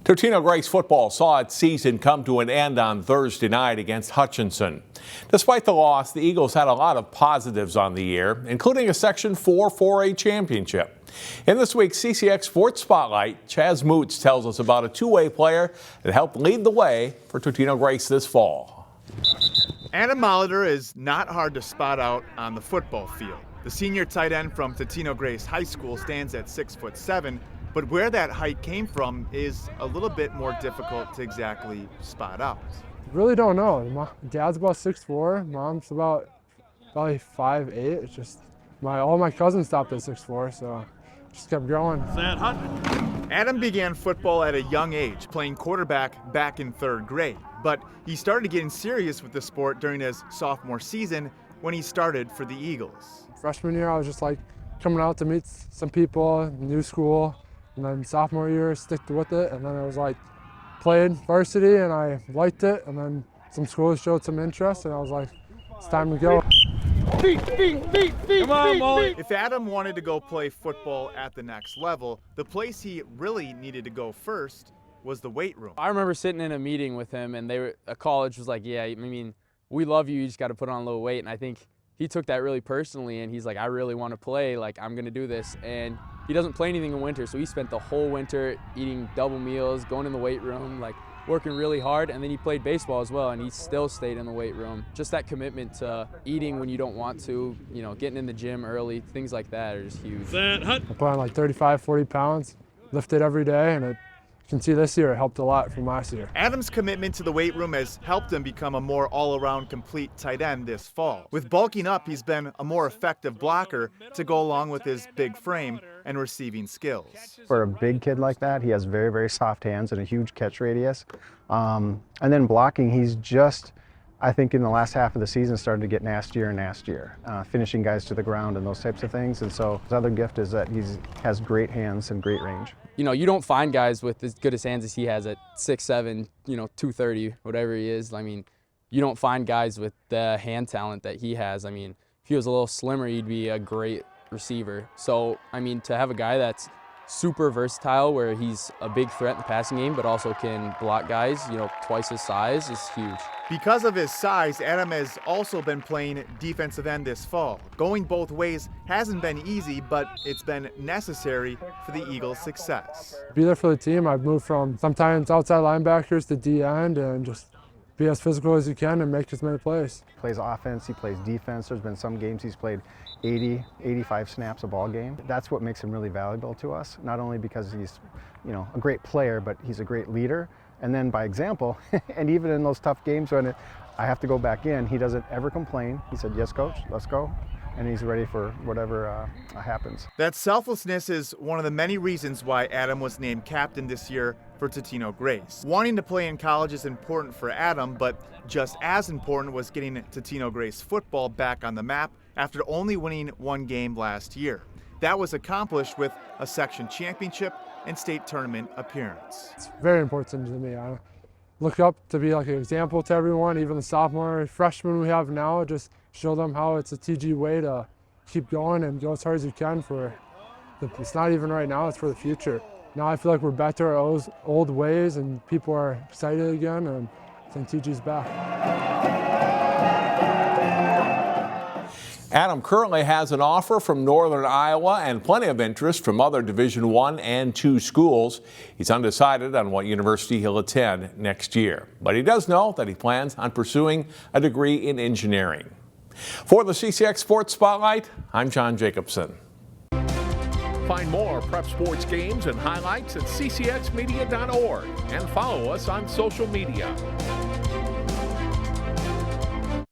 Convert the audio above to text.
Totino-Grace football saw its season come to an end on Thursday night against Hutchinson. Despite the loss, the Eagles had a lot of positives on the year, including a Section 4 4A championship. In this week's CCX Sports Spotlight, Chaz Mootz tells us about a two-way player that helped lead the way for Totino-Grace this fall. Adam Molitor is not hard to spot out on the football field. The senior tight end from Totino-Grace High School stands at 6'7", but where that height came from is a little bit more difficult to exactly spot out. Really don't know. My dad's about 6'4", mom's about probably 5'8". It's just all my cousins stopped at 6'4", so just kept growing. Adam began football at a young age, playing quarterback back in 3rd grade. But he started getting serious with the sport during his sophomore season when he started for the Eagles. Freshman year, I was just like coming out to meet some people, new school. And then sophomore year, stick with it. And then I was like, played varsity and I liked it. And then some schools showed some interest and I was like, it's time to go. Come on, Molly. If Adam wanted to go play football at the next level, the place he really needed to go first was the weight room. I remember sitting in a meeting with him and a college was like, yeah, I mean, we love you, you just got to put on a little weight. And I think he took that really personally and he's like, I really want to play, like I'm going to do this. And he doesn't play anything in winter, so he spent the whole winter eating double meals, going in the weight room, like working really hard, and then he played baseball as well, and he still stayed in the weight room. Just that commitment to eating when you don't want to, you know, getting in the gym early, things like that are just huge. I put on like 35, 40 pounds, lifted every day, and you can see this year it helped a lot from last year. Adam's commitment to the weight room has helped him become a more all-around complete tight end this fall. With bulking up, he's been a more effective blocker to go along with his big frame and receiving skills. For a big kid like that, he has very, very soft hands and a huge catch radius. And then blocking, he's just, I think in the last half of the season, started to get nastier and nastier, finishing guys to the ground and those types of things. And so his other gift is that he has great hands and great range. You know, you don't find guys with as good as hands as he has at 6'7", you know, 230, whatever he is. I mean, you don't find guys with the hand talent that he has. I mean, if he was a little slimmer, he'd be a great receiver. So, I mean, to have a guy that's super versatile where he's a big threat in the passing game but also can block guys, you know, twice his size is huge. Because of his size, Adam has also been playing defensive end this fall. Going both ways hasn't been easy, but it's been necessary for the Eagles' success. Be there for the team. I've moved from sometimes outside linebackers to D end and just be as physical as you can and make as many plays. He plays offense, he plays defense. There's been some games he's played 80, 85 snaps a ball game. That's what makes him really valuable to us, not only because he's, you know, a great player, but he's a great leader. And then by example, and even in those tough games when I have to go back in, he doesn't ever complain. He said, yes, coach, let's go. And he's ready for whatever happens. That selflessness is one of the many reasons why Adam was named captain this year for Totino-Grace. Wanting to play in college is important for Adam, but just as important was getting Totino-Grace football back on the map after only winning one game last year. That was accomplished with a section championship and state tournament appearance. It's very important to me. I look up to be like an example to everyone, even the sophomore, freshmen we have now, just show them how it's a TG way to keep going and go as hard as you can it's not even right now, it's for the future. Now I feel like we're back to our old ways and people are excited again and I think TG's back. Adam currently has an offer from Northern Iowa and plenty of interest from other Division I and II schools. He's undecided on what university he'll attend next year, but he does know that he plans on pursuing a degree in engineering. For the CCX Sports Spotlight, I'm John Jacobson. Find more prep sports games and highlights at ccxmedia.org and follow us on social media.